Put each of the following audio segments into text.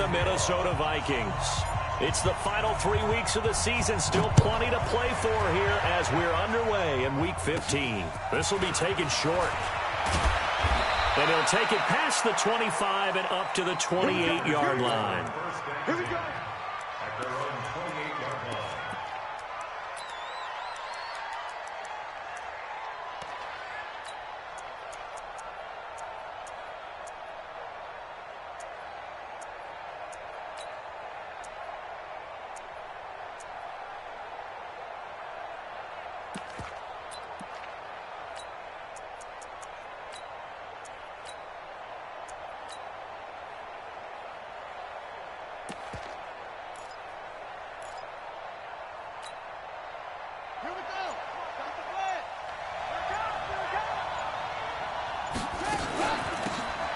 the Minnesota Vikings. It's the final 3 weeks of the season. Still plenty to play for here as we're underway in Week 15. This will be taken short. And he'll take it past the 25 and up to the 28-yard line. Here we go. At their own 28-yard line.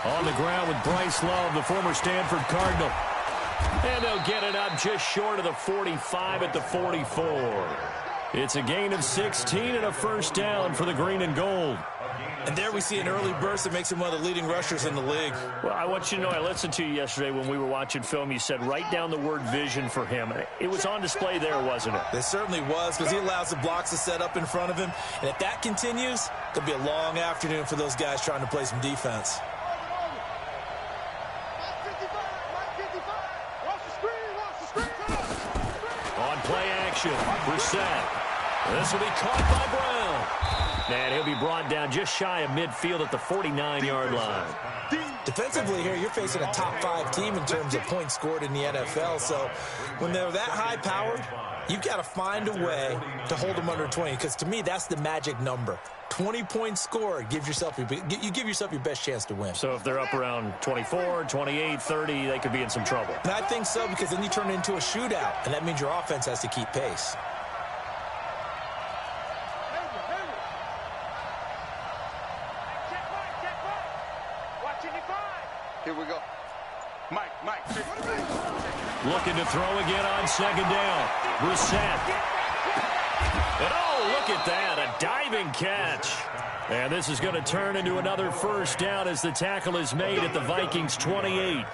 On the ground with Bryce Love, the former Stanford Cardinal. And they'll get it up just short of the 45 at the 44. It's a gain of 16 and a first down for the green and gold. And there we see an early burst that makes him one of the leading rushers in the league. Well, I want you to know, I listened to you yesterday when we were watching film. You said write down the word vision for him. It was on display there, wasn't it? It certainly was, because he allows the blocks to set up in front of him. And if that continues, it'll be a long afternoon for those guys trying to play some defense. On play action, Brissett. This will be caught by Brown. And he'll be brought down just shy of midfield at the 49-yard line. Defensively here, you're facing a top-5 team in terms of points scored in the NFL. So when they're that high-powered, you've got to find a way to hold them under 20. Because to me, that's the magic number. 20 points scored, you give yourself your best chance to win. So if they're up around 24, 28, 30, they could be in some trouble. And I think so, because then you turn it into a shootout, and that means your offense has to keep pace. Here we go. Mike. Looking to throw again on second down. Brissett. And oh, look at that, a diving catch. And this is going to turn into another first down as the tackle is made at the Vikings 28.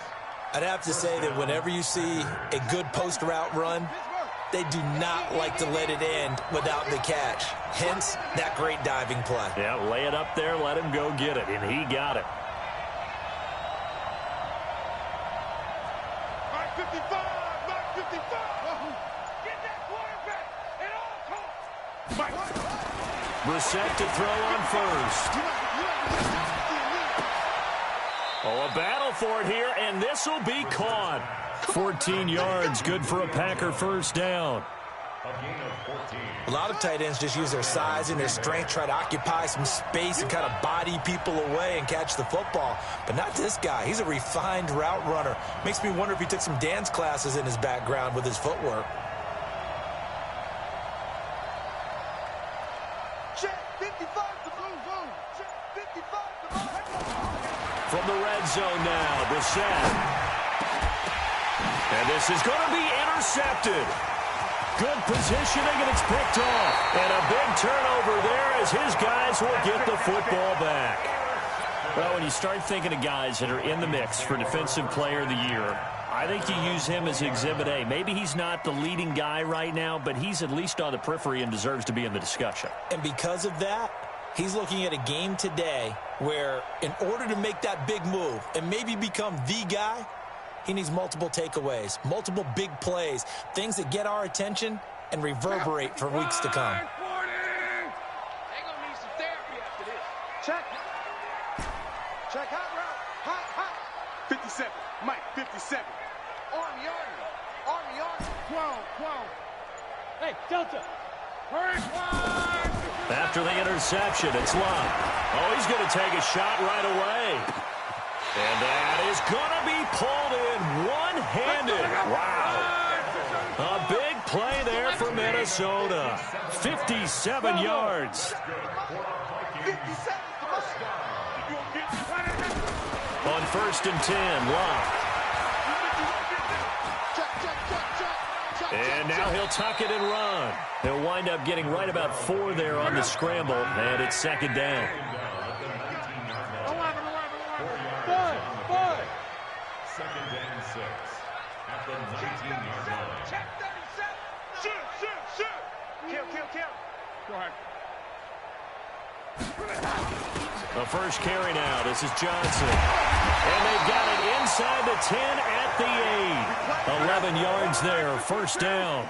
I'd have to say that whenever you see a good post route run, they do not like to let it end without the catch. Hence, that great diving play. Yeah, lay it up there, let him go get it, and he got it. Mark 55. Get that quarterback at all costs. Brissett to throw on first. Oh, a battle for it here, and this will be caught. 14 yards, good for a Packer first down. A lot of tight ends just use their size and their strength, try to occupy some space and kind of body people away and catch the football. But not this guy. He's a refined route runner. Makes me wonder if he took some dance classes in his background with his footwork. From the red zone now, Brissett. And this is going to be intercepted. Good positioning, and it's picked off. And a big turnover there as his guys will get the football back. Well, when you start thinking of guys that are in the mix for Defensive Player of the Year, I think you use him as Exhibit A. Maybe he's not the leading guy right now, but he's at least on the periphery and deserves to be in the discussion. And because of that, he's looking at a game today where in order to make that big move and maybe become the guy, he needs multiple takeaways, multiple big plays, things that get our attention and reverberate for weeks to come. They're gonna need some therapy after this. Check, hot route. Hot. 57. Mike, 57. Army. 12. Hey, Delta. Hurry, After the interception, it's Love. Oh, he's going to take a shot right away. And that is going to be pulled in one-handed. Wow. A big play there for Minnesota. 57 yards. On 1st and 10, Love. And now he'll tuck it and run. He'll wind up getting right about 4 there on the scramble, and it's second down. Second and 6. first carry now. This is Johnson. And they've got it inside the 10 at the 8. 11 yards there, first down.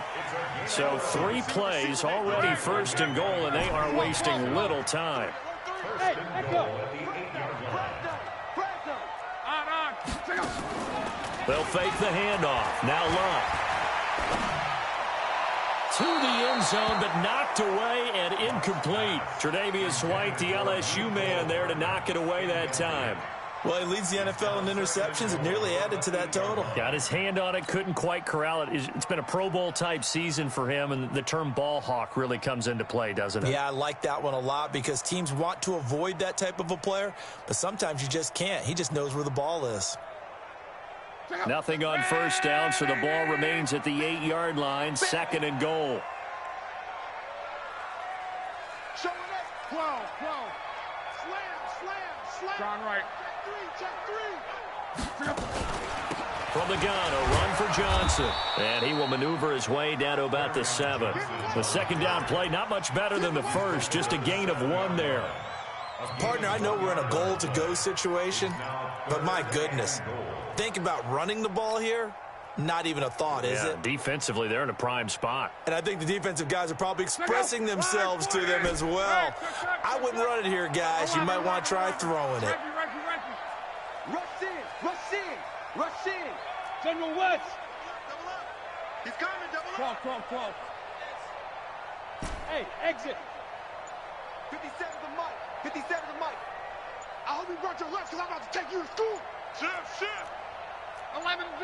So 3 plays, already first and goal, and they are wasting little time. Hey, let go. They'll fake the handoff. Now Luck. To the end zone, but knocked away and incomplete. Tre'Davious White, the LSU man, there to knock it away that time. Well, he leads the NFL in interceptions and nearly added to that total. Got his hand on it, couldn't quite corral it. It's been a Pro Bowl-type season for him, and the term ball hawk really comes into play, doesn't it? Yeah, I like that one a lot because teams want to avoid that type of a player, but sometimes you just can't. He just knows where the ball is. Nothing on first down, so the ball remains at the 8-yard line, second and goal. Showing up. 12. Slam. John Wright. Check 3. From the gun, a run for Johnson. And he will maneuver his way down to about the 7. The second down play, not much better than the first, just a gain of 1 there. Partner, I know we're in a goal-to-go situation, but my goodness, think about running the ball here. Not even a thought, is it? Defensively, they're in a prime spot. And I think the defensive guys are probably expressing themselves to them as well. I wouldn't run it here, guys. You might want to try throwing it. Rush in. General West. He's coming, double up. 12. Hey, exit. 57 the mic. I hope you brought your lunch because I'm about to take you to school. Shift. 11B.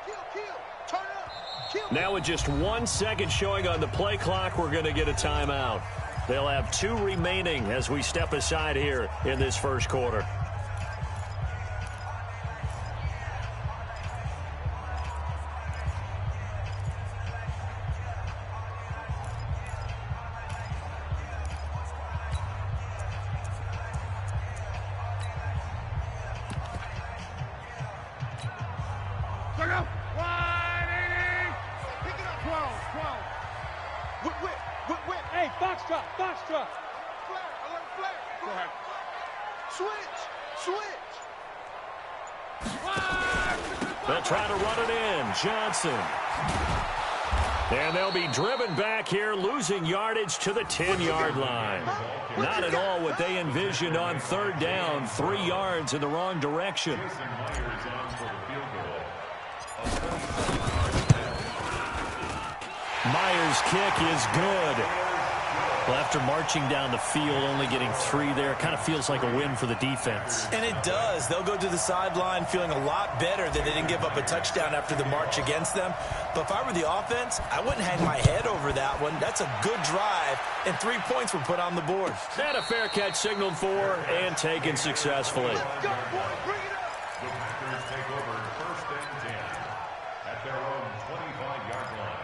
Kill. Turn up. Kill. Now with just 1 second showing on the play clock, we're going to get a timeout. They'll have 2 remaining as we step aside here in this first quarter. Hey, Foxtrot. Flare. Go ahead. Switch. They'll try to run it in. Johnson. And they'll be driven back here, losing yardage to the 10-yard line. Not at all what they envisioned on third down. 3 yards in the wrong direction. Myers' kick is good. Well, after marching down the field, only getting 3 there, kind of feels like a win for the defense. And it does. They'll go to the sideline feeling a lot better that they didn't give up a touchdown after the march against them. But if I were the offense, I wouldn't hang my head over that one. That's a good drive, and 3 points were put on the board. And a fair catch signaled for and taken successfully. Go, boy, bring it up. The Packers take over first and 10 at their own 25-yard line.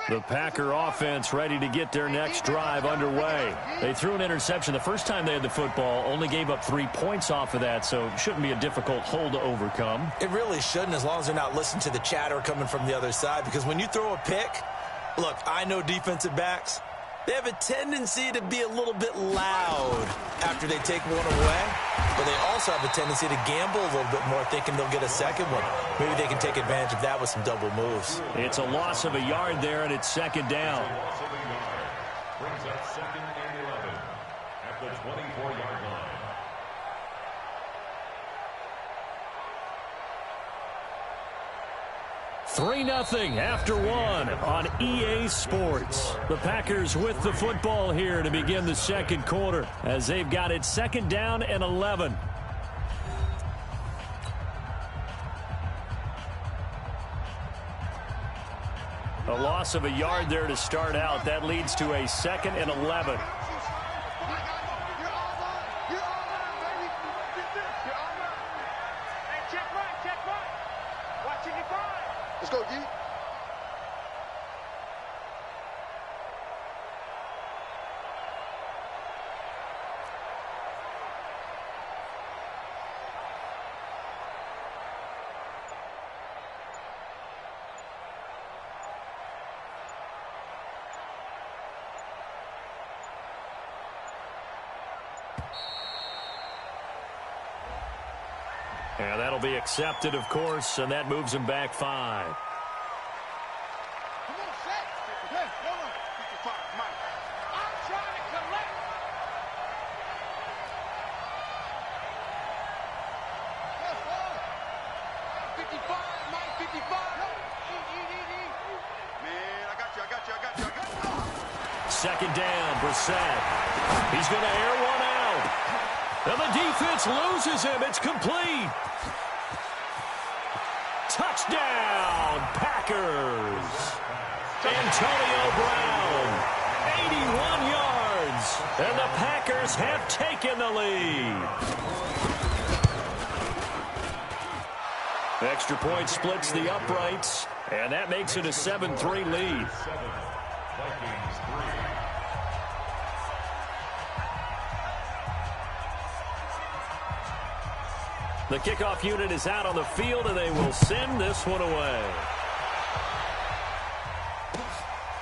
The Packer offense ready to get their next drive underway. They threw an interception the first time they had the football, only gave up 3 points off of that, so shouldn't be a difficult hole to overcome. It really shouldn't, as long as they're not listening to the chatter coming from the other side, because when you throw a pick, look, I know defensive backs, they have a tendency to be a little bit loud after they take one away, but they also have a tendency to gamble a little bit more, thinking they'll get a second one. Maybe they can take advantage of that with some double moves. It's a loss of a yard there, and it's second down. Loss of a yard brings up second and 11 at the 24-yard line. 3-0 after 1 on EA Sports. The Packers with the football here to begin the second quarter as they've got it second down and 11. A loss of a yard there to start out. That leads to a second and 11. Let's go, D. And that'll be accepted, of course, and that moves him back 5. Come on, Shaq. Hey, hold on. 55, Mike. I'm trying to collect. Yes, sir. 55, Mike, 55. Man, I got you. Second down, Brissett. He's going to air one out. And the defense loses him. It's complete. Touchdown, Packers. Antonio Brown, 81 yards. And the Packers have taken the lead. Extra point splits the uprights, and that makes it a 7-3 lead. The kickoff unit is out on the field, and they will send this one away.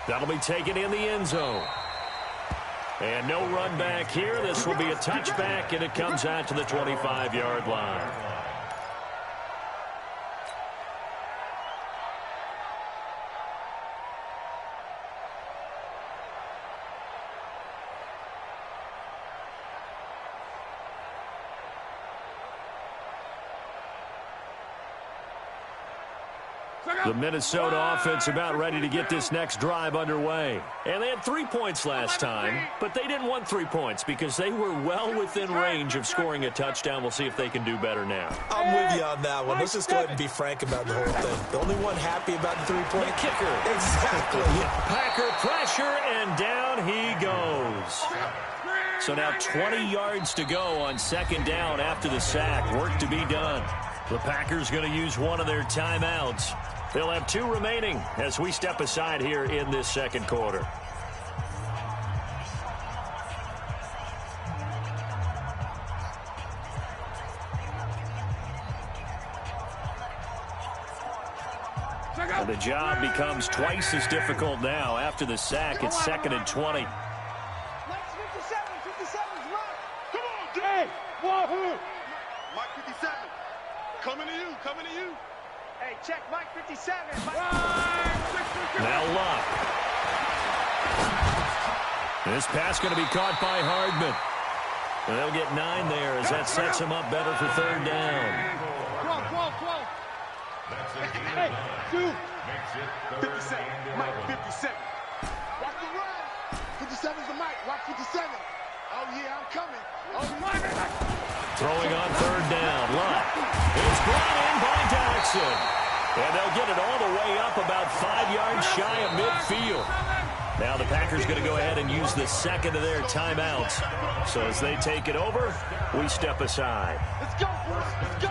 That'll be taken in the end zone. And no run back here. This will be a touchback, and it comes out to the 25-yard line. The Minnesota offense about ready to get this next drive underway. And they had 3 points last time, but they didn't want 3 points because they were well within range of scoring a touchdown. We'll see if they can do better now. I'm with you on that one. Let's just go ahead and be frank about the whole thing. The only one happy about the 3-point kicker. Exactly. Packer pressure, and down he goes. So now 20 yards to go on second down after the sack. Work to be done. The Packers going to use one of their timeouts. They'll have 2 remaining as we step aside here in this second quarter. And the job becomes twice as difficult now. After the sack, it's 2nd and 20. Mike's 57's right. Come on, Dave. Wahoo. Mike 57. Coming to you. Hey, check Mike 57. Now Luck. This pass going to be caught by Hardman. And they'll get 9 there as that sets him up better for third down. 12. Hey, 2. 57. Mike 57. Watch the run. 57's the Mike. Watch 57. Oh, yeah, I'm coming. Oh, Throwing on third down. Luck. It's brought in by Jackson. And they'll get it all the way up about 5 yards shy of midfield. Now the Packers going to go ahead and use the second of their timeouts. So as they take it over, we step aside. Let's go, boys. Let's go.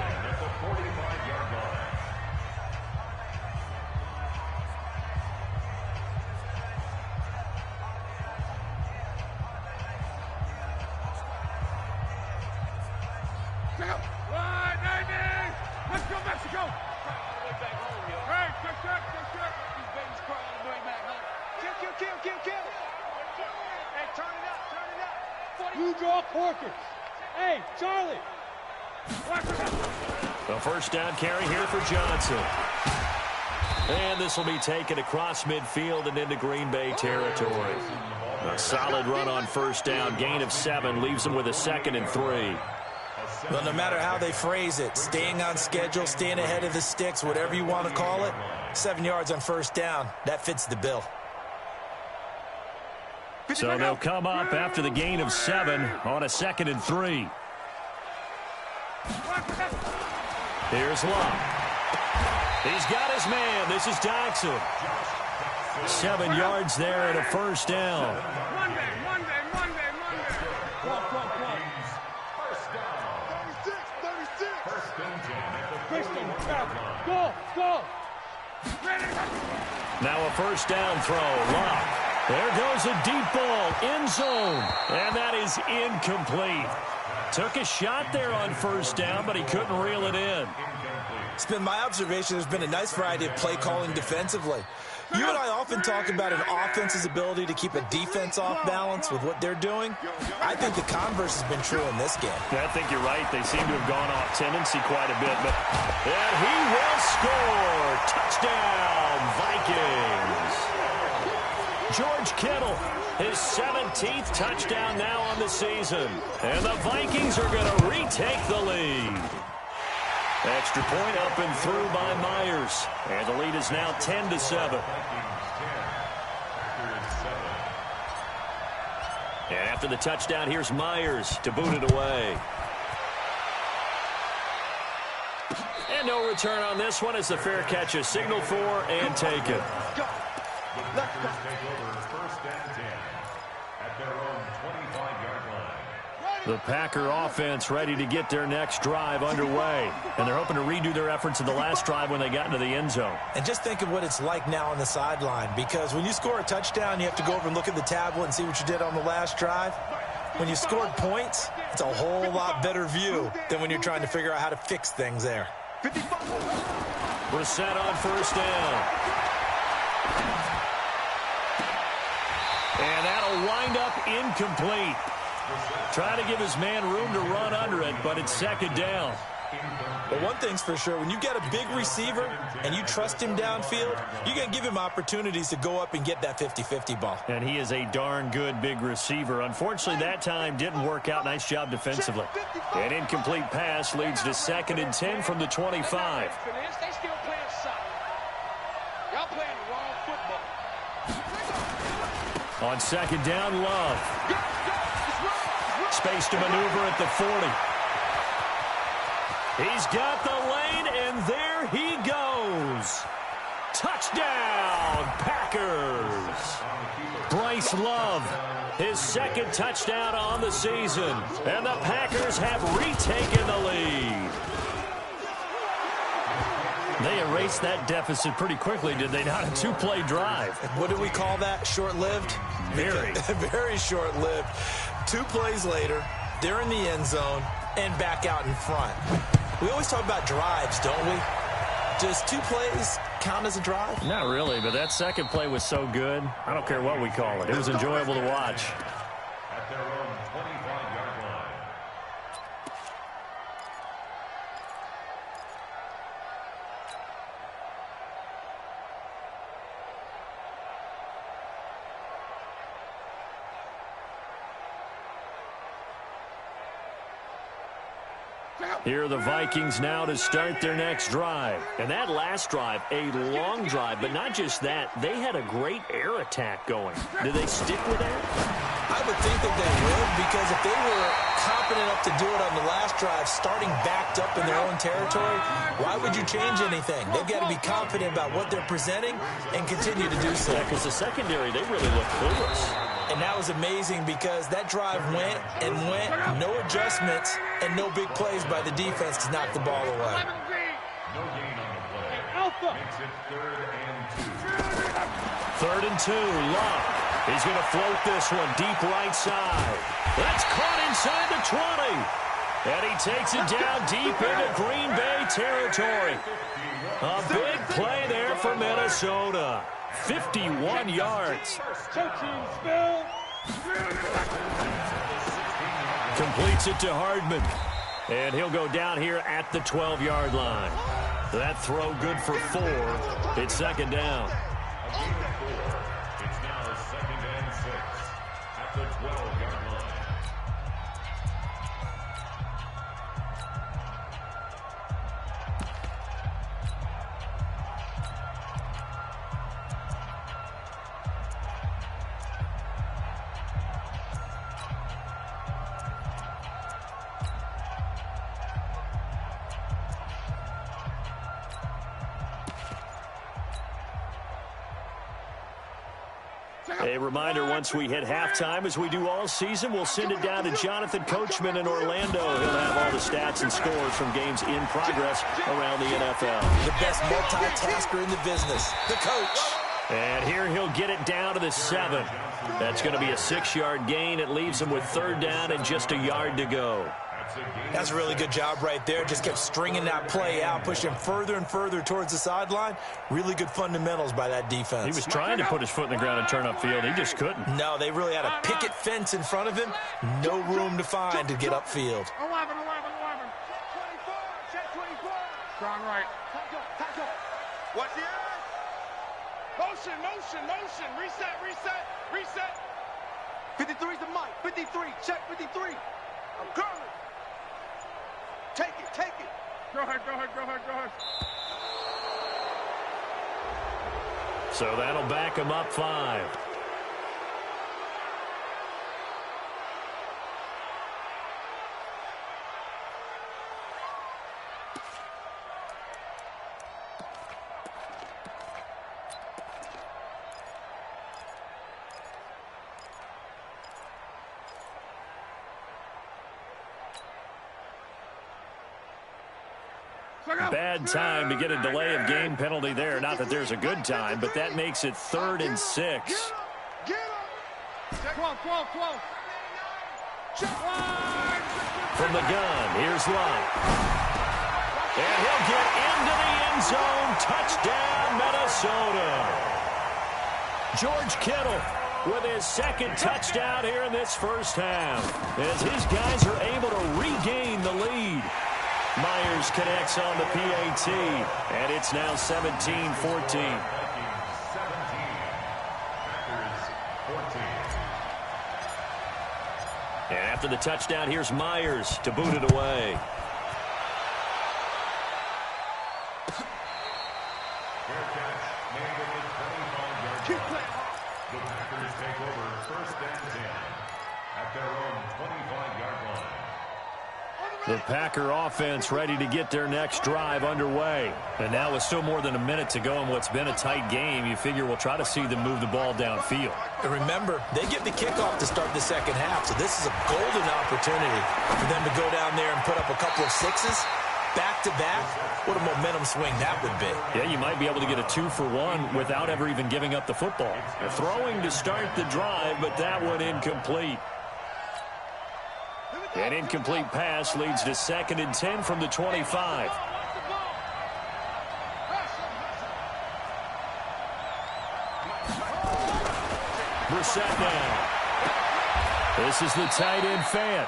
Let's go, Mexico! Hey, check. These babies crying on the way back home. Kill. Hey, turn it up. You draw corkers. Hey, Charlie. A first down carry here for Johnson. And this will be taken across midfield and into Green Bay territory. A solid run on first down. Gain of 7 leaves them with a 2nd and 3. Well, no matter how they phrase it, staying on schedule, staying ahead of the sticks, whatever you want to call it, 7 yards on first down, that fits the bill. So they'll come up after the gain of 7 on a 2nd and 3. Here's Luck. He's got his man. This is Jackson. 7 yards there and a first down. Monday. 36. Go. Now a first down throw. Luck. There goes a deep ball. End zone. And that is incomplete. Took a shot there on first down, but he couldn't reel it in. It's been my observation there's been a nice variety of play calling defensively. You and I often talk about an offense's ability to keep a defense off balance with what they're doing. I think the converse has been true in this game. Yeah, I think you're right. They seem to have gone off tendency quite a bit. And he will score. Touchdown, Vikings. George Kittle, his 17th touchdown now on the season. And the Vikings are going to retake the lead. Extra point up and through by Myers. And the lead is now 10-7. And after the touchdown, here's Myers to boot it away. And no return on this one as the fair catch is signaled for and taken. The Packer offense ready to get their next drive underway. And they're hoping to redo their efforts in the last drive when they got into the end zone. And just think of what it's like now on the sideline, because when you score a touchdown, you have to go over and look at the tablet and see what you did on the last drive. When you scored points, it's a whole lot better view than when you're trying to figure out how to fix things there. Brissett on first down. And that'll wind up incomplete. Trying to give his man room to run under it, but it's second down. But one thing's for sure, when you got a big receiver and you trust him downfield, you're going to give him opportunities to go up and get that 50-50 ball. And he is a darn good big receiver. Unfortunately, that time didn't work out. Nice job defensively. An incomplete pass leads to 2nd and 10 from the 25. They still playing soccer. Y'all playing the wrong football. On second down, Love. Space to maneuver at the 40. He's got the lane, and there he goes. Touchdown, Packers. Bryce Love, his 2nd touchdown on the season. And the Packers have retaken the lead. They erased that deficit pretty quickly, did they not? A 2-play drive. What do we call that? Short-lived? Very. Very short-lived. 2 plays later, they're in the end zone and back out in front. We always talk about drives, don't we? Does 2 plays count as a drive? Not really, but that second play was so good. I don't care what we call it. It was enjoyable to watch. At their own 25-yard line. Here are the Vikings now to start their next drive. And that last drive, a long drive, but not just that. They had a great air attack going. Do they stick with that? I would think that they would, because if they were confident enough to do it on the last drive, starting backed up in their own territory, why would you change anything? They've got to be confident about what they're presenting and continue to do so. Yeah, because the secondary, they really looked clueless. And that was amazing because that drive went and went, no adjustments, and no big plays by the defense to knock the ball away. No gain on the play. Alpha. Makes it 3rd and 2. 3rd and 2, Love. He's going to float this one deep right side. That's caught inside the 20. And he takes it down deep into Green Bay territory. A big play there for Minnesota. 51 yards. Completes it to Hardman. And he'll go down here at the 12-yard line. That throw good for 4. It's 2nd down. It's now 2nd and 6 at the 12-yard line. A reminder, once we hit halftime, as we do all season, we'll send it down to Jonathan Coachman in Orlando. He'll have all the stats and scores from games in progress around the NFL. The best multitasker in the business, the coach. And here he'll get it down to the 7. That's going to be a 6-yard gain. It leaves him with 3rd down and just a yard to go. That's a really good job right there. Just kept stringing that play out, pushing further and further towards the sideline. Really good fundamentals by that defense. He was trying to put his foot in the ground and turn upfield. He just couldn't. No, they really had a picket fence in front of him. No room to find to get upfield. 11. Check 24. Strong right. Watch the eyes. Motion. Reset. 53's the mic. 53. Check 53. I'm coming. Take it. Go ahead. So that'll back him up 5. Bad time to get a delay of game penalty there. Not that there's a good time, but that makes it 3rd and 6. Get him. 12. From the gun, here's Love. And he'll get into the end zone. Touchdown, Minnesota. George Kittle with his 2nd touchdown here in this first half, as his guys are able to regain the lead. Myers connects on the PAT, and it's now 17-14. And after the touchdown, here's Myers to boot it away. Keep playing. The Packers take over 1st and 10 at their own 25-yard line. The Packer offense ready to get their next drive underway. And now with still more than a minute to go in what's been a tight game, you figure we'll try to see them move the ball downfield. And remember, they get the kickoff to start the second half, so this is a golden opportunity for them to go down there and put up a couple of 6s back-to-back. What a momentum swing that would be. Yeah, you might be able to get a 2-for-1 without ever even giving up the football. They're throwing to start the drive, but that one incomplete. An incomplete pass leads to 2nd and 10 from the 25. Brissett now. This is the tight end Fant.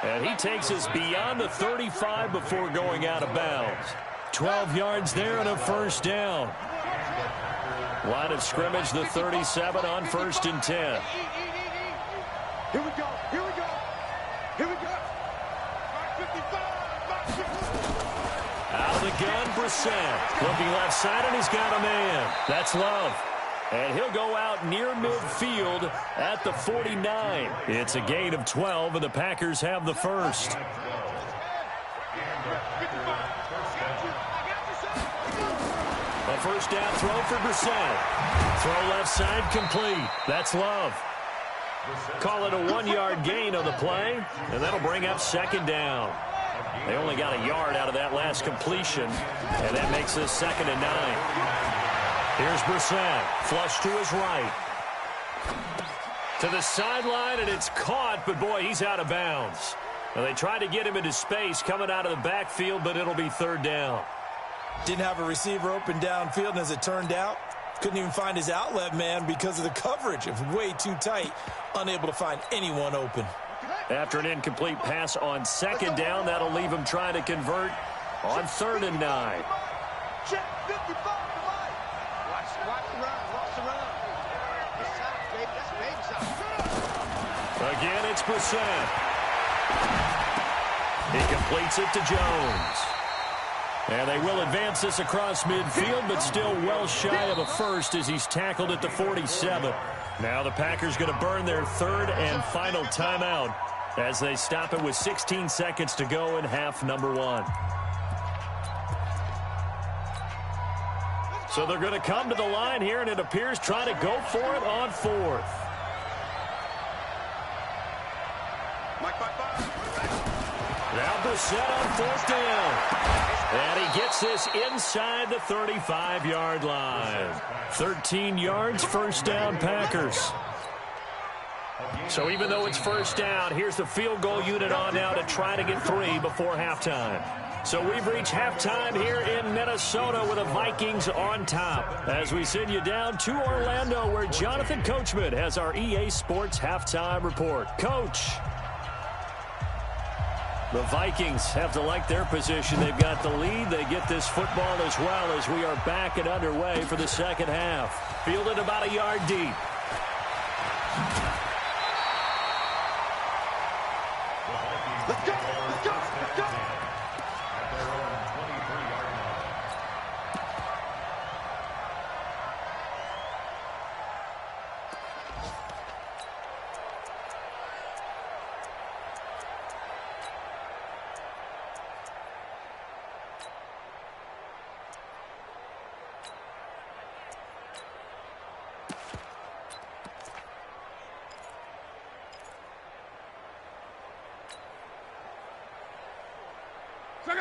And he takes us beyond the 35 before going out of bounds. 12 yards there and a 1st down. Line of scrimmage, the 37 on 1st and 10. Here we go. Out of the gun, Brissett. Looking left side, and he's got a man. That's Love. And he'll go out near midfield at the 49. It's a gain of 12, and the Packers have the first. A 1st down throw for Brissett. Throw left side complete. That's Love. Call it a 1-yard gain on the play, and that'll bring up 2nd down. They only got a yard out of that last completion, and that makes this 2nd and 9. Here's Brissett, flush to his right. To the sideline, and it's caught, but boy, he's out of bounds. Now, they tried to get him into space coming out of the backfield, but it'll be 3rd down. Didn't have a receiver open downfield, and as it turned out, couldn't even find his outlet man because of the coverage. It was way too tight, unable to find anyone open. After an incomplete pass on 2nd down, that'll leave him trying to convert on 3rd and 9. Check 55 to life. Watch the run. That's baby shot. Again, it's Brissett. He completes it to Jones. And they will advance this across midfield, but still well shy of a first as he's tackled at the 47. Now the Packers going to burn their 3rd and final timeout as they stop it with 16 seconds to go in half number 1. So they're going to come to the line here, and it appears trying to go for it on 4th. Now Brissett on 4th down. And he gets this inside the 35-yard line. 13 yards, 1st down Packers. So even though it's first down, here's the field goal unit on now to try to get 3 before halftime. So we've reached halftime here in Minnesota with the Vikings on top. As we send you down to Orlando, where Jonathan Coachman has our EA Sports halftime report. Coach. The Vikings have to like their position. They've got the lead. They get this football as well as we are back and underway for the second half. Fielded about a yard deep. Let's go! Let's go! Let's go! At their own 23-yard line.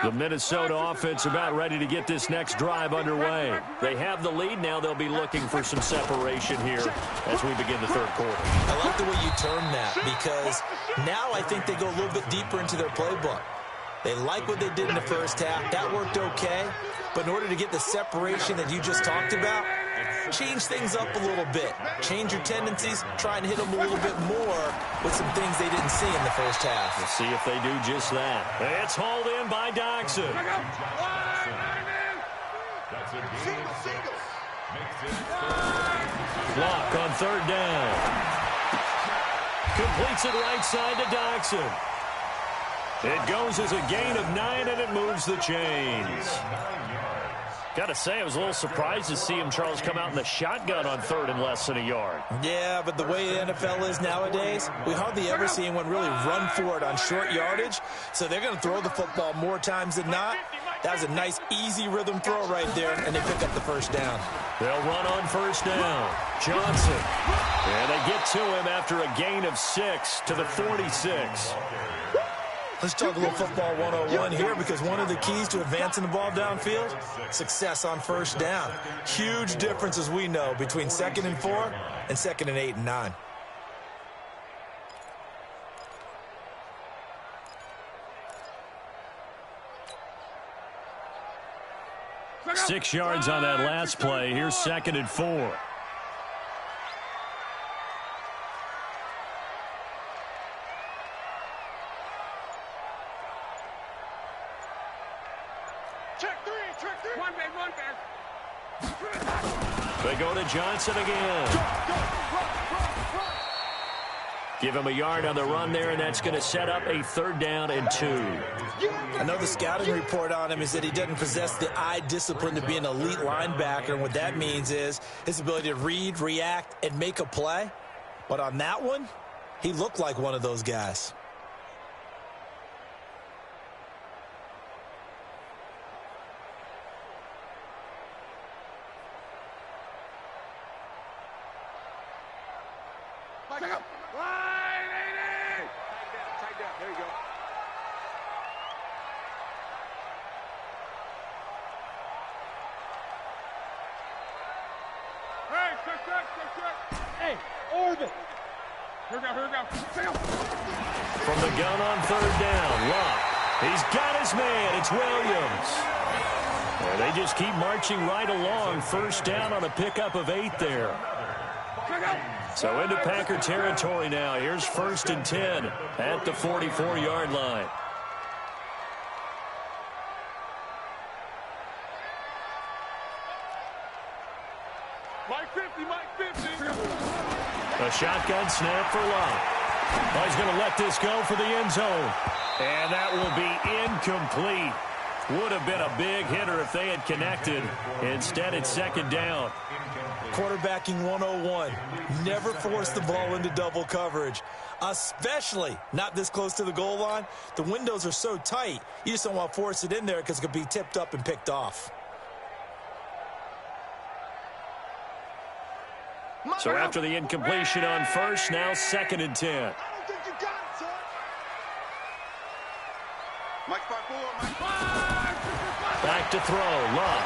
The Minnesota offense about ready to get this next drive underway. They have the lead. Now they'll be looking for some separation here as we begin the third quarter. I like the way you term that, because now I think they go a little bit deeper into their playbook. They like what they did in the first half. That worked okay. But in order to get the separation that you just talked about, change things up a little bit. Change your tendencies. Try and hit them a little bit more with some things they didn't see in the first half. We'll see if they do just that. It's hauled in by Doxson. That's a gain of 6. Makes it Block on third down. Completes it right side to Doxson. It goes as a gain of 9, and it moves the chains. Got to say, I was a little surprised to see him, Charles, come out in the shotgun on third and less than a yard. Yeah, but the way the NFL is nowadays, we hardly ever see anyone really run for it on short yardage. So they're going to throw the football more times than not. That was a nice, easy rhythm throw right there, and they pick up the first down. They'll run on first down. Johnson. And they get to him after a gain of 6 to the 46. Let's talk a little football 101 here, because one of the keys to advancing the ball downfield, success on first down. Huge difference, as we know, between 2nd and 4 and 2nd and 8 and 9. Six yards on that last play. Here's 2nd and 4. They go to Johnson again. Give him a yard on the run there, and that's going to set up a 3rd down and 2. I know the scouting report on him is that he doesn't possess the eye discipline to be an elite linebacker, and what that means is his ability to read, react, and make a play. But on that one, he looked like one of those guys. Hey, Orbit. Here we go. From the gun on 3rd down, Luck. He's got his man. It's Williams. And they just keep marching right along. First down on a pickup of 8 there. So into Packer territory now. Here's 1st and 10 at the 44-yard line. Mike 50. A shotgun snap for Luck. Oh, he's going to let this go for the end zone. And that will be incomplete. Would have been a big hitter if they had connected. Instead, it's 2nd down. Quarterbacking 101. Never force the ball into double coverage, especially not this close to the goal line. The windows are so tight, you just don't want to force it in there because it could be tipped up and picked off. So after the incompletion on first, now 2nd and 10. I don't think you got it, son. Mike 5-4, Back to throw, Luck.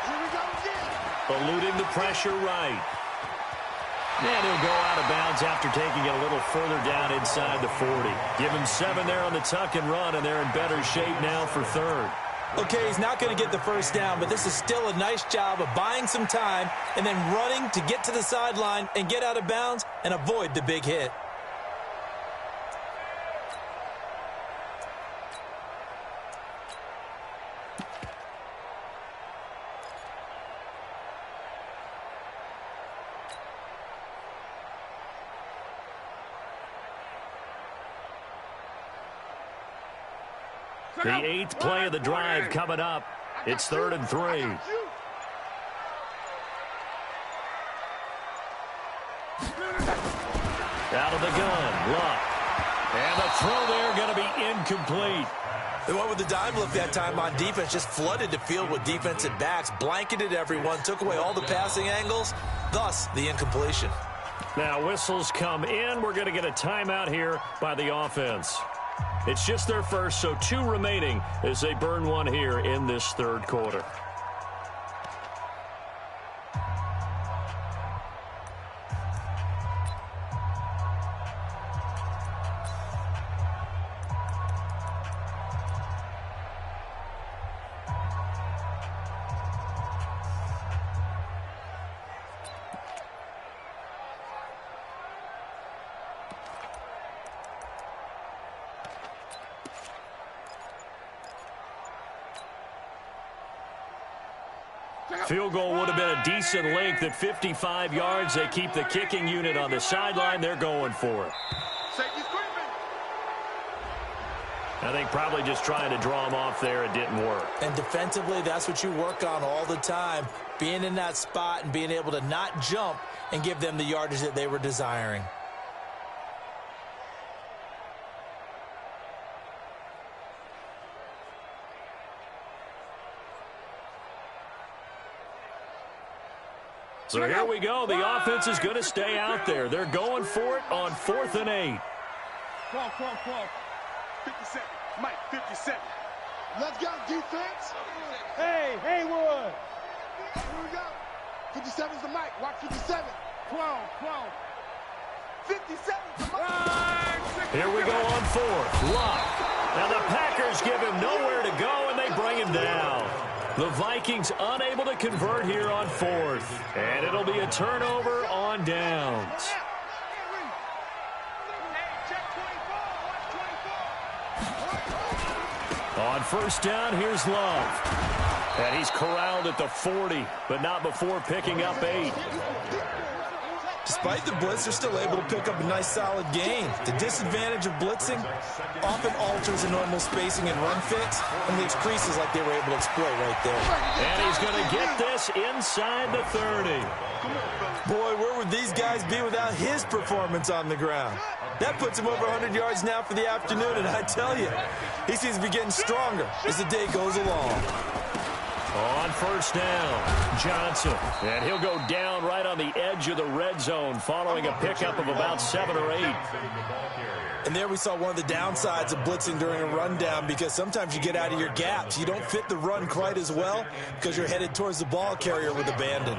Here we go again. Eluding the pressure right. And he'll go out of bounds after taking it a little further down inside the 40. Give him 7 there on the tuck and run, and they're in better shape now for third. Okay, he's not going to get the first down, but this is still a nice job of buying some time and then running to get to the sideline and get out of bounds and avoid the big hit. The 8th play of the drive coming up. It's 3rd and 3. Out of the gun, Luck. And the throw there going to be incomplete. They went with the dime look that time on defense, just flooded the field with defensive backs, blanketed everyone, took away all the passing angles, thus the incompletion. Now whistles come in. We're going to get a timeout here by the offense. It's just their first, so 2 remaining as they burn one here in this 3rd quarter. Field goal would have been a decent length at 55 yards. They keep the kicking unit on the sideline. They're going for it. I think probably just trying to draw him off there. It didn't work. And defensively, that's what you work on all the time, being in that spot and being able to not jump and give them the yardage that they were desiring. So here we go. The offense is going to stay out there. They're going for it on 4th and 8. 57. Mike, 57. Let's go, defense. Hey, Haywood. Here we go. 57 is the mic. Watch 57. 12. 57 is the mic. Here we go on 4th. Luck. Now the Packers give him nowhere to go, and they bring him down. The Vikings unable to convert here on 4th. And it'll be a turnover on downs. On 1st down, here's Love. And he's corralled at the 40, but not before picking up 8. Despite the blitz, they're still able to pick up a nice solid gain. The disadvantage of blitzing often alters the normal spacing and run fits and leaves creases like they were able to exploit right there. And he's going to get this inside the 30. Boy, where would these guys be without his performance on the ground? That puts him over 100 yards now for the afternoon, and I tell you, he seems to be getting stronger as the day goes along. On 1st down, Johnson. And he'll go down right on the edge of the red zone following a pickup of about 7 or 8. And there we saw one of the downsides of blitzing during a rundown, because sometimes you get out of your gaps. You don't fit the run quite as well because you're headed towards the ball carrier with abandon.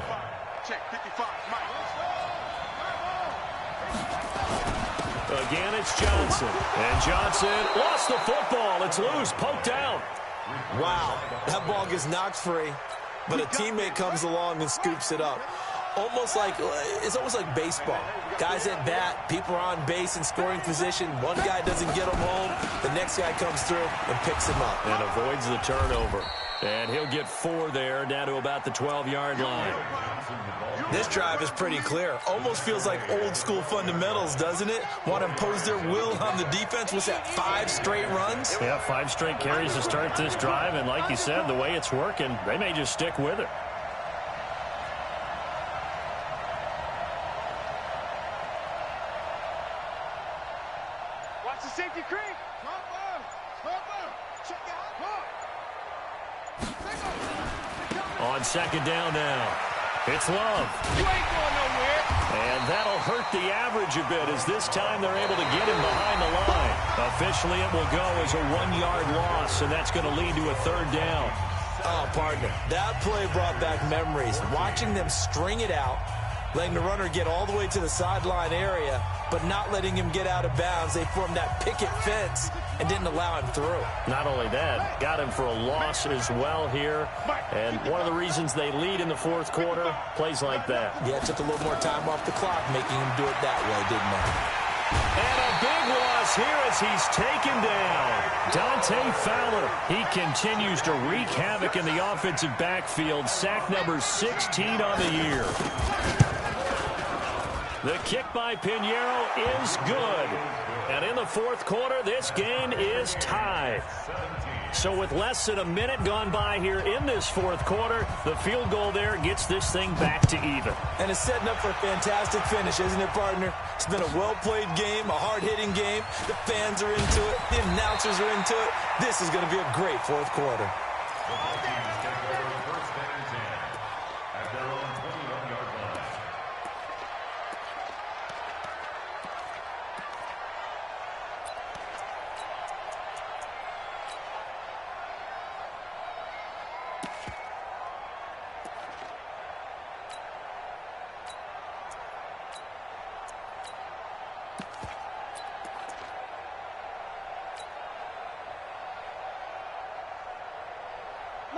Check 55, Mike. Again, it's Johnson. And Johnson lost the football. It's loose, poked out. Wow, that ball gets knocked free, but a teammate comes along and scoops it up. It's almost like baseball. Guys at bat, people are on base in scoring position. One guy doesn't get them home. The next guy comes through and picks him up. And avoids the turnover. And he'll get 4 there, down to about the 12-yard line. This drive is pretty clear. Almost feels like old school fundamentals, doesn't it? Want to impose their will on the defense. What's that, 5 straight runs? Yeah, 5 straight carries to start this drive. And like you said, the way it's working, they may just stick with it. Watch the safety creep. Check out. On 2nd down now, it's Love. You ain't going nowhere. And that'll hurt the average a bit, as this time they're able to get him behind the line. Officially, it will go as a 1-yard loss, and that's going to lead to a 3rd down. Oh, partner, that play brought back memories. Watching them string it out, letting the runner get all the way to the sideline area, but not letting him get out of bounds. They formed that picket fence and didn't allow him through. Not only that, got him for a loss as well here. And one of the reasons they lead in the fourth quarter, plays like that. Yeah, it took a little more time off the clock, making him do it that way, didn't it? And a big loss here as he's taken down. Dante Fowler, he continues to wreak havoc in the offensive backfield. Sack number 16 on the year. The kick by Pinheiro is good. And in the fourth quarter, this game is tied. So with less than a minute gone by here in this fourth quarter, the field goal there gets this thing back to even. And it's setting up for a fantastic finish, isn't it, partner? It's been a well-played game, a hard-hitting game. The fans are into it. The announcers are into it. This is going to be a great fourth quarter. The Vikings take over first and 10 at their own 21-yard line.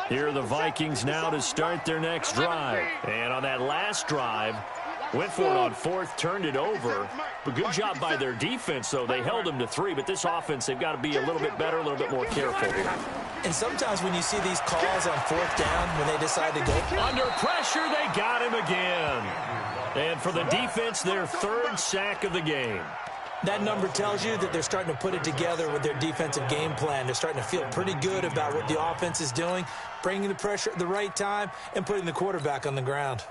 Here are the Vikings now to start their next drive. And on that last drive, went for it on fourth, turned it over. But good job by their defense, though. They held them to 3, but this offense, they've got to be a little bit better, a little bit more careful here. And sometimes when you see these calls on fourth down, when they decide to go under pressure, they got him again. And for the defense, their third sack of the game. that number tells you that they're starting to put it together with their defensive game plan. They're starting to feel pretty good about what the offense is doing, bringing the pressure at the right time, and putting the quarterback on the ground.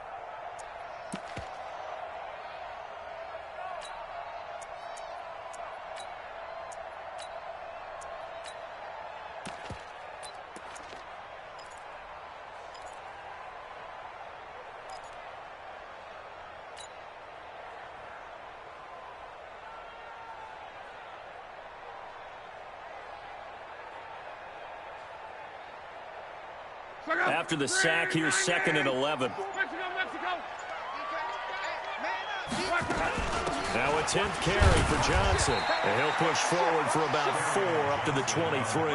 After the sack, here's 2nd and 11. Now a 10th carry for Johnson. And he'll push forward for about 4 up to the 23.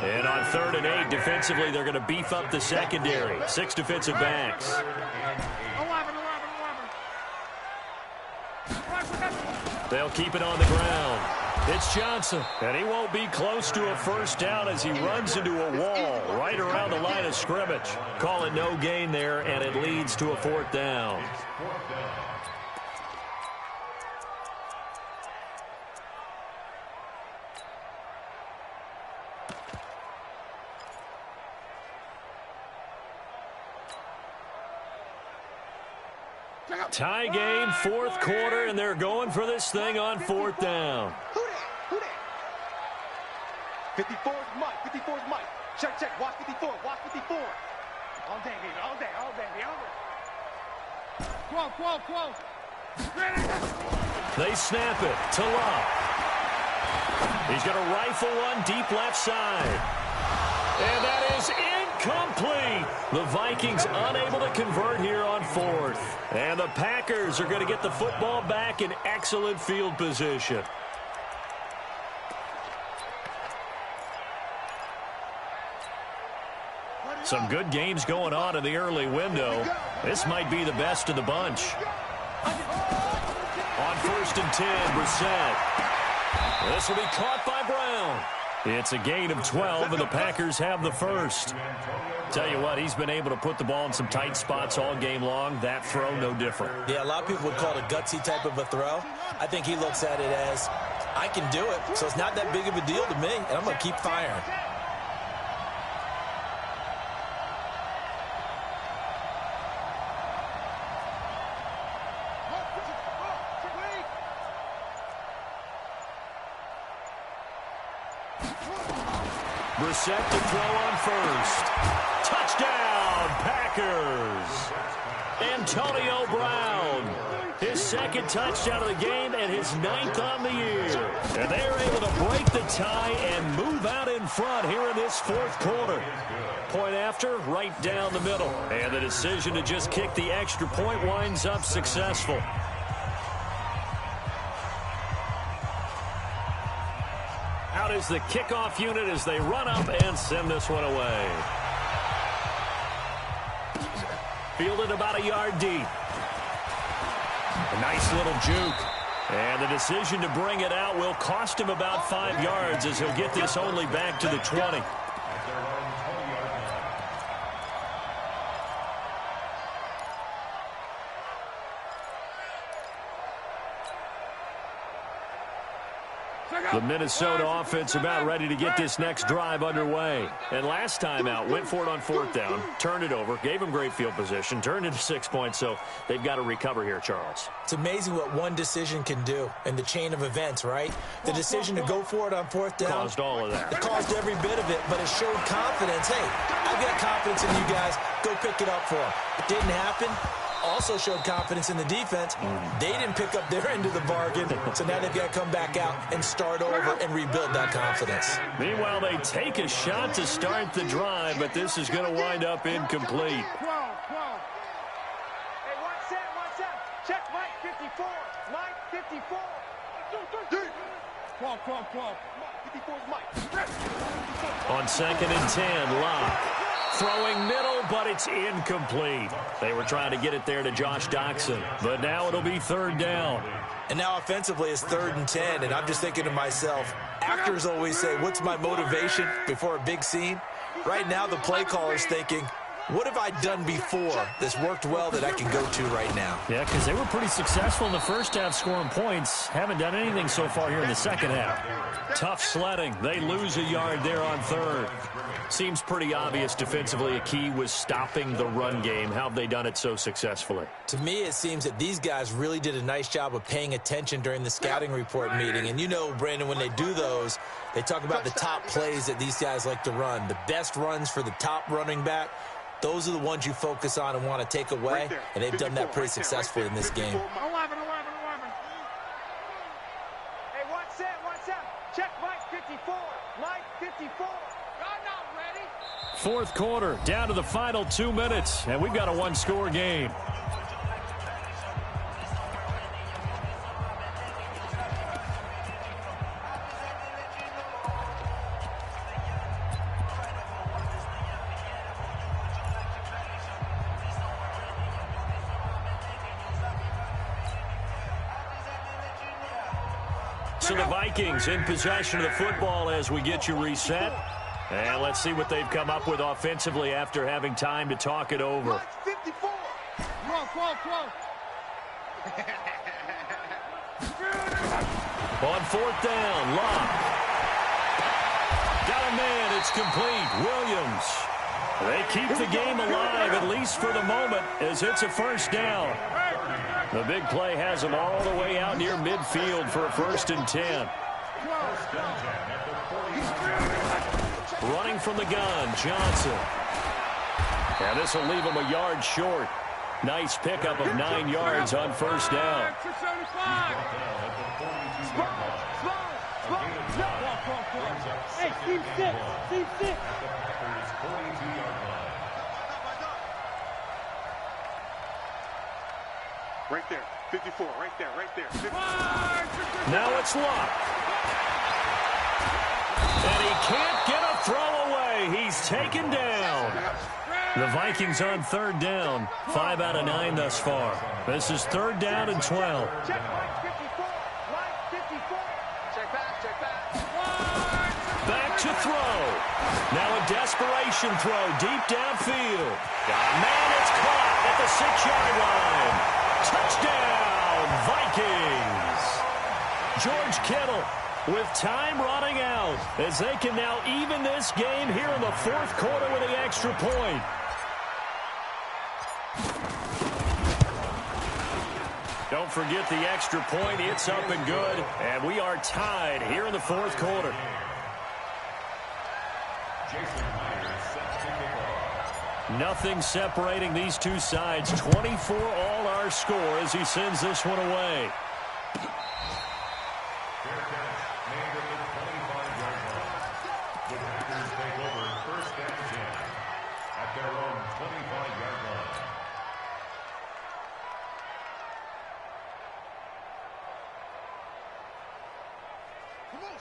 And on 3rd and 8, defensively, they're going to beef up the secondary. 6 defensive backs. They'll keep it on the ground. It's Johnson, and he won't be close to a first down as he runs into a wall right around the line of scrimmage. Call it no gain there, and it leads to a 4th down. Tie game, 4th quarter, and they're going for this thing on 4th down. 54 is Mike. 54 is Mike. Check, check. Watch 54. Watch 54. All day, baby. All day, all day, baby. All day. They snap it to Love. He's going to rifle one deep left side. And that is incomplete. The Vikings unable to convert here on 4th. And the Packers are going to get the football back in excellent field position. Some good games going on in the early window. This might be the best of the bunch. On 1st and 10, Brissett. This will be caught by Brown. It's a gain of 12, and the Packers have the first. Tell you what, he's been able to put the ball in some tight spots all game long. That throw, no different. Yeah, a lot of people would call it a gutsy type of a throw. I think he looks at it as, I can do it, so it's not that big of a deal to me, and I'm going to keep firing. Brissett to throw on 1st. Touchdown, Packers. Antonio Brown, his second touchdown of the game and his 9th on the year. And they're able to break the tie and move out in front here in this 4th quarter. Point after, right down the middle. And the decision to just kick the extra point winds up successful. Out is the kickoff unit as they run up and send this one away. Fielded about a yard deep. A nice little juke. And the decision to bring it out will cost him about 5 yards as he'll get this only back to the 20. The Minnesota offense about ready to get this next drive underway. And last time out, went for it on 4th down, turned it over, gave them great field position, turned into 6 points, so they've got to recover here, Charles. It's amazing what one decision can do in the chain of events, right? The decision to go for it on 4th down. Caused all of that. It caused every bit of it, but it showed confidence. Hey, I've got confidence in you guys. Go pick it up for them. It didn't happen. Also showed confidence in the defense. They didn't pick up their end of the bargain, so now they've got to come back out and start over and rebuild that confidence. Meanwhile, they take a shot to start the drive, but this is going to wind up incomplete. Hey, watch that. Check Mike 54. Mike 54. 12. 54 is Mike. On 2nd and 10, Locke. Throwing middle, but it's incomplete. They were trying to get it there to Josh Doxson, but now it'll be 3rd down. And now offensively it's 3rd and 10, and I'm just thinking to myself, actors always say, what's my motivation before a big scene? Right now the play caller's thinking, what have I done before that's worked well that I can go to right now? Yeah, because they were pretty successful in the first half scoring points. Haven't done anything so far here in the second half. Tough sledding. They lose a yard there on 3rd. Seems pretty obvious defensively a key was stopping the run game. How have they done it so successfully? To me, it seems that these guys really did a nice job of paying attention during the scouting report meeting. And you know, Brandon, when they do those, they talk about the top plays that these guys like to run. The best runs for the top running back. Those are the ones you focus on and want to take away, and they've done that pretty successfully in this game. 11. Hey, watch that. Check Mike 54. Mike 54. I'm not ready. 4th quarter, down to the final 2 minutes, and we've got a 1-score game. So the Vikings in possession of the football as we get you reset. And let's see what they've come up with offensively after having time to talk it over. 54. 12. On 4th down, Locke. Got a man, it's complete. Williams. They keep the game alive, at least for the moment, as it's a 1st down. The big play has them all the way out near midfield for a 1st and 10. Running from the gun, Johnson. And this will leave him a yard short. Nice pickup of 9 yards on 1st down. Hey, team 6. Right there, 54, right there. 54. Now it's Locke. And he can't get a throw away. He's taken down. The Vikings on 3rd down. 5 out of 9 thus far. This is 3rd down and 12. Check Mike 54. Mike 54. Check back. Back to throw. Now a desperation throw deep downfield. Man, it's caught at the 6-yard line. Touchdown, Vikings. George Kittle with time running out as they can now even this game here in the 4th quarter with the extra point. Don't forget the extra point. It's up and good, and we are tied here in the 4th quarter. Nothing separating these two sides. 24 all are our score as he sends this one away. Fair catch made at the 25-yard line. The Packers take over first and 10 at their own 25-yard line.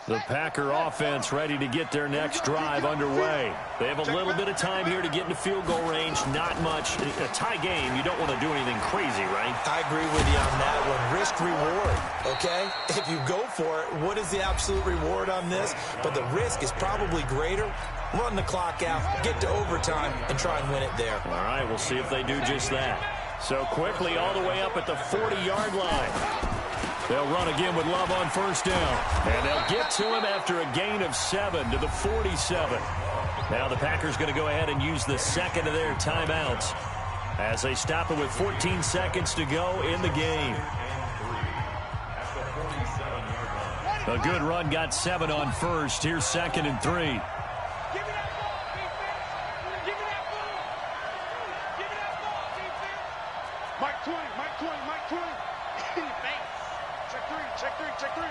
The Packer offense ready to get their next drive underway. They have a little bit of time here to get into field goal range. Not much. A tie game, you don't want to do anything crazy, right? I agree with you on that one. Risk reward, okay? If you go for it, what is the absolute reward on this? But the risk is probably greater. Run the clock out, get to overtime, and try and win it there. All right, we'll see if they do just that. So quickly all the way up at the 40-yard line. They'll run again with Love on first down. And they'll get to him after a gain of 7 to the 47. Now the Packers going to go ahead and use the second of their timeouts as they stop it with 14 seconds to go in the game. A good run got 7 on first. Here's 2nd and 3. Mike 20, Mike 20, Mike 20. Thanks. Check 3, check 3, check 3.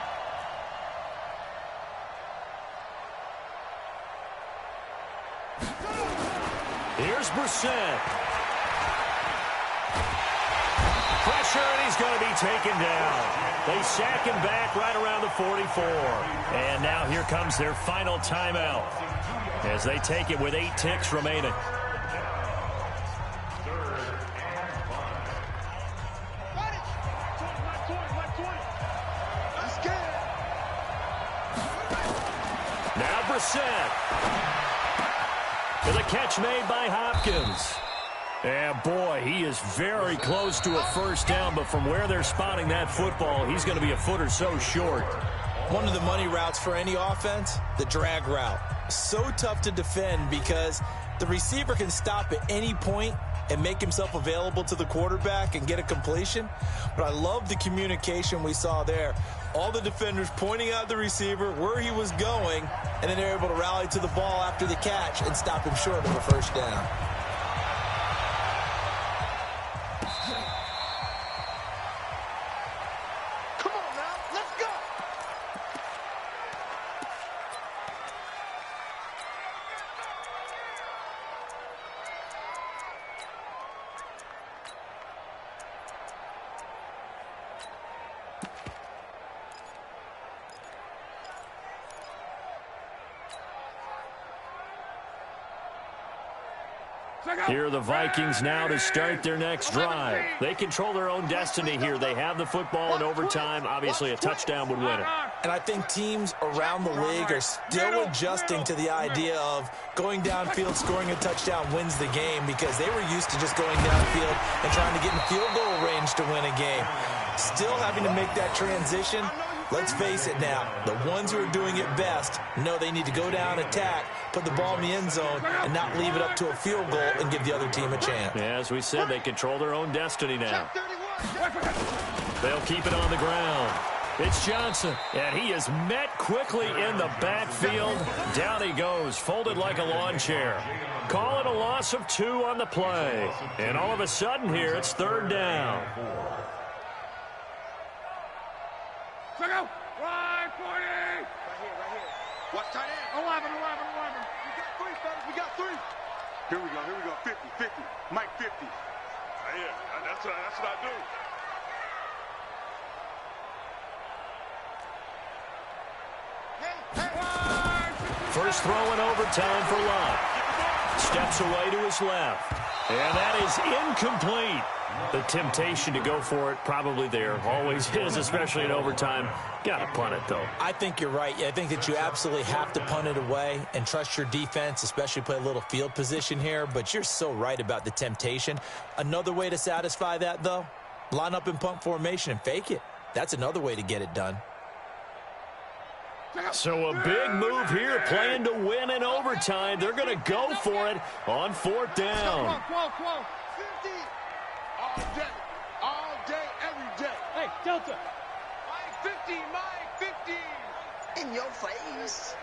Here's Brissett. Pressure, and he's going to be taken down. They sack him back right around the 44. And now here comes their final timeout as they take it with 8 ticks remaining. Now Brissett. With a catch made by Hopkins. And boy, he is very close to a first down, but from where they're spotting that football, he's going to be a foot or so short. One of the money routes for any offense, the drag route. So tough to defend because the receiver can stop at any point and make himself available to the quarterback and get a completion. But I love the communication we saw there. All the defenders pointing out the receiver, where he was going, and then they're able to rally to the ball after the catch and stop him short of a first down. Come on now, let's go. Here are the Vikings now to start their next drive. They control their own destiny here. They have the football in overtime. Obviously, a touchdown would win it. And I think teams around the league are still adjusting to the idea of going downfield, scoring a touchdown wins the game because they were used to just going downfield and trying to get in field goal range to win a game. Still having to make that transition. Let's face it now, the ones who are doing it best know they need to go down, attack, put the ball in the end zone, and not leave it up to a field goal and give the other team a chance. Yeah, as we said, they control their own destiny now. They'll keep it on the ground. It's Johnson, and he is met quickly in the backfield. Down he goes, folded like a lawn chair. Call it a loss of 2 on the play. And all of a sudden here, it's 3rd down. Check out. Right, 40. Right here. Watch tight end. 11. We got 3, fellas. We got 3. Here we go. 50. Mike 50. Right here. That's what I do. First throw in overtime for Love. Steps away to his left. And that is incomplete. The temptation to go for it probably there. Always is, especially in overtime. Got to punt it, though. I think you're right. I think that you absolutely have to punt it away and trust your defense, especially play a little field position here. But you're so right about the temptation. Another way to satisfy that, though, line up in punt formation and fake it. That's another way to get it done. So a big move here, playing to win in overtime. They're going to go for it on 4th down. 50. All day, every day. Hey, Delta. Mike 50. In your face.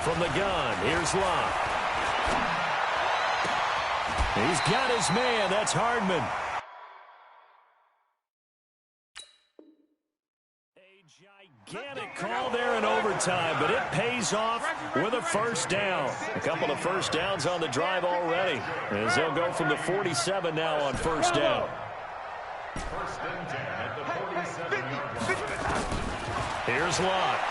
From the gun, here's Love. He's got his man. That's Hardman. Gigantic call there in overtime, but it pays off with a first down. A couple of first downs on the drive already, as they'll go from the 47 now on first down. First and 10 at the 47-yard line. Here's Locke.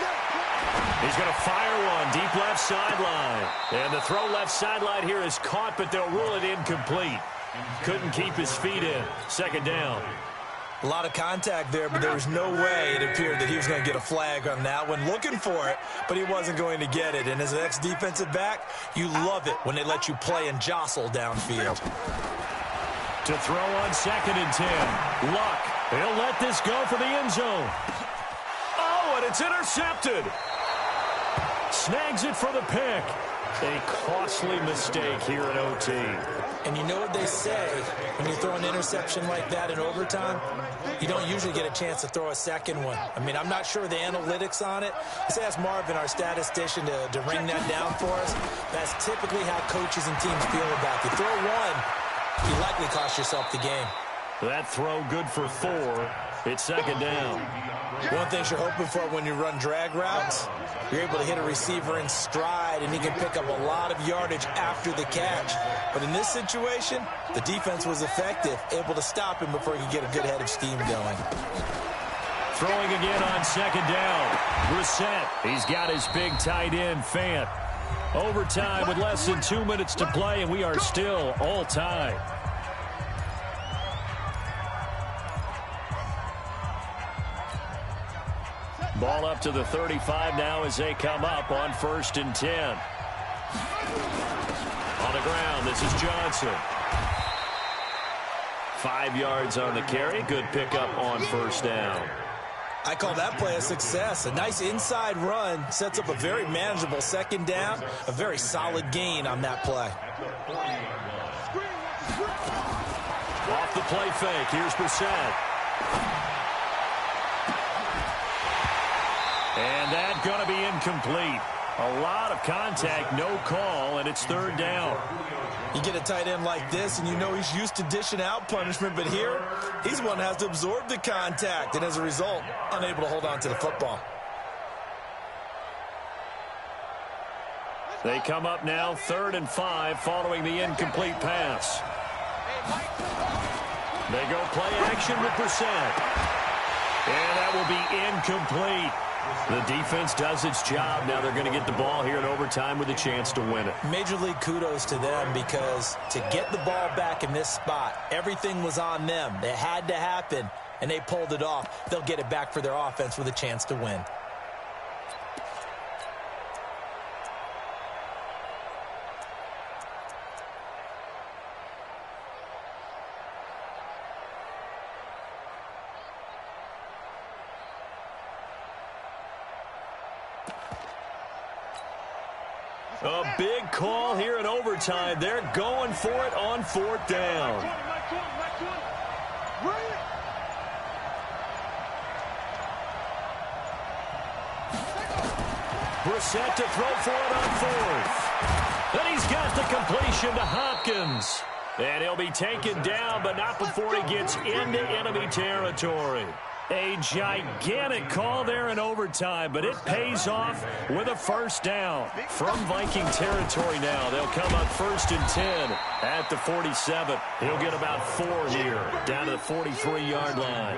He's going to fire one deep left sideline. And the throw left sideline here is caught, but they'll rule it incomplete. Couldn't keep his feet in. Second down. A lot of contact there, but there was no way it appeared that he was going to get a flag on that one. Looking for it, but he wasn't going to get it. And as an ex-defensive back, you love it when they let you play and jostle downfield. To throw on second and 10. Luck. He'll let this go for the end zone. Oh, and it's intercepted. Snags it for the pick. A costly mistake here at OT. And you know what they say, when you throw an interception like that in overtime, you don't usually get a chance to throw a second one. I mean, I'm not sure the analytics on it. Let's ask Marvin, our statistician, to ring that down for us. That's typically how coaches and teams feel about it. You throw one, you likely cost yourself the game. That throw good for 4. It's second down. One thing you're hoping for when you run drag routes, you're able to hit a receiver in stride, and he can pick up a lot of yardage after the catch. But in this situation, the defense was effective, able to stop him before he could get a good head of steam going. Throwing again on second down. Brissett. He's got his big tight end, Fant. Overtime with less than 2 minutes to play, and we are still all tied. Ball up to the 35 now as they come up on first and 10. On the ground, this is Johnson. 5 yards on the carry. Good pickup on first down. I call that play a success. A nice inside run sets up a very manageable second down. A very solid gain on that play. Off the play fake. Here's Brissett. And that's going to be incomplete. A lot of contact, no call, and it's third down. You get a tight end like this, and you know he's used to dishing out punishment, but here, he's the one that has to absorb the contact, and as a result, unable to hold on to the football. They come up now, 3rd and 5, following the incomplete pass. They go play action with Brissett. And that will be incomplete. The defense does its job. Now they're going to get the ball here in overtime with a chance to win it. Major league kudos to them, because to get the ball back in this spot, everything was on them. It had to happen, and they pulled it off. They'll get it back for their offense with a chance to win. A big call here in overtime. They're going for it on 4th down. Brissett to throw for it on 4th. Then he's got the completion to Hopkins. And he'll be taken down, but not before he gets into enemy territory. A gigantic call there in overtime, but it pays off with a first down. From Viking territory now, they'll come up 1st and 10 at the 47. He'll get about 4 here, down to the 43-yard line.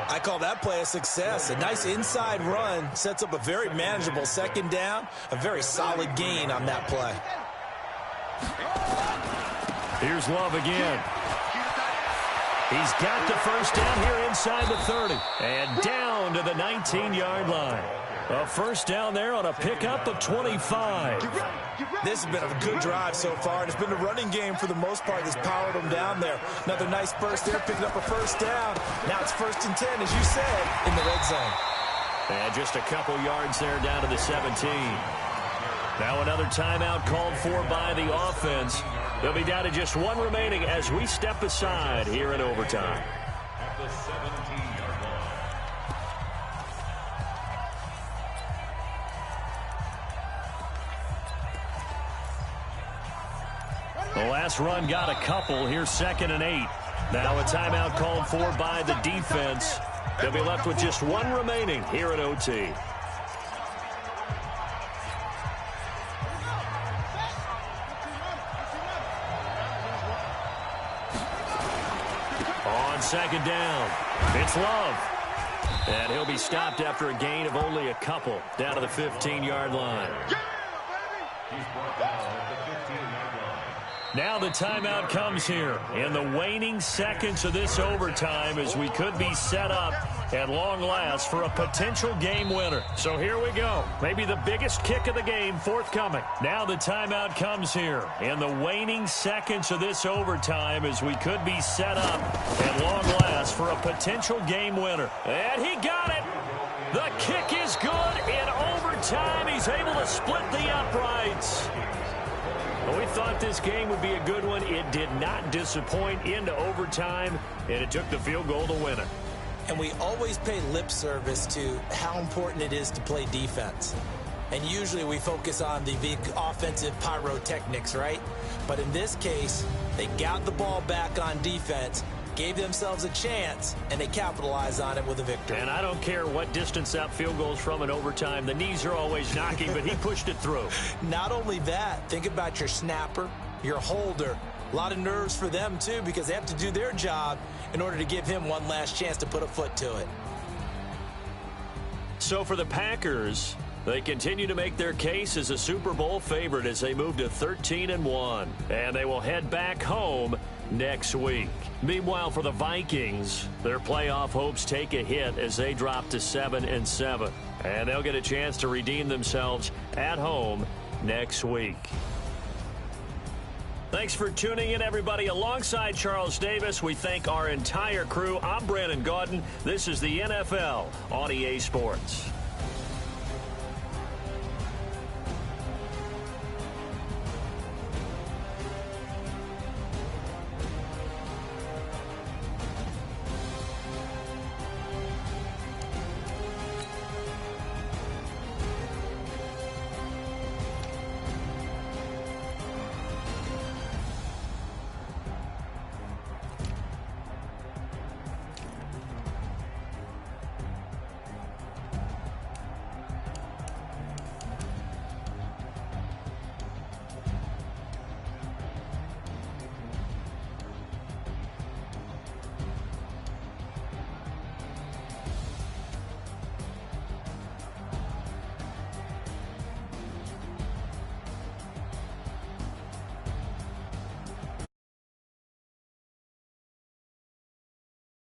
I call that play a success. A nice inside run sets up a very manageable second down, a very solid gain on that play. Here's Love again. He's got the first down here inside the 30. And down to the 19-yard line. A first down there on a pickup of 25. This has been a good drive so far, and it's been the running game for the most part that's powered them down there. Another nice burst there, picking up a first down. Now it's 1st and 10, as you said, in the red zone. And just a couple yards there down to the 17. Now another timeout called for by the offense. They'll be down to just 1 remaining as we step aside here in overtime. At the 17-yard line. The last run got a couple. Here's 2nd and 8. Now a timeout called for by the defense. They'll be left with just one remaining here at OT. On 2nd down, it's Love. And he'll be stopped after a gain of only a couple down to the 15-yard line. He's brought down at the 15-yard line. Now the timeout comes here in the waning seconds of this overtime as we could be set up at long last for a potential game winner. So here we go. Maybe the biggest kick of the game forthcoming. Now the timeout comes here in the waning seconds of this overtime as we could be set up at long last for a potential game winner. And he got it. The kick is good in overtime. He's able to split the uprights. We thought this game would be a good one. It did not disappoint into overtime, and it took the field goal to win it. And we always pay lip service to how important it is to play defense. And usually we focus on the offensive pyrotechnics, right? But in this case, they got the ball back on defense, gave themselves a chance, and they capitalized on it with a victory. And I don't care what distance that field goal is from in overtime. The knees are always knocking, but he pushed it through. Not only that, think about your snapper, your holder. A lot of nerves for them, too, because they have to do their job in order to give him one last chance to put a foot to it. So for the Packers, they continue to make their case as a Super Bowl favorite as they move to 13-1. And they will head back home next week. Meanwhile, for the Vikings, their playoff hopes take a hit as they drop to 7-7. And they'll get a chance to redeem themselves at home next week. Thanks for tuning in, everybody. Alongside Charles Davis, we thank our entire crew. I'm Brandon Gaudin. This is the NFL on EA Sports.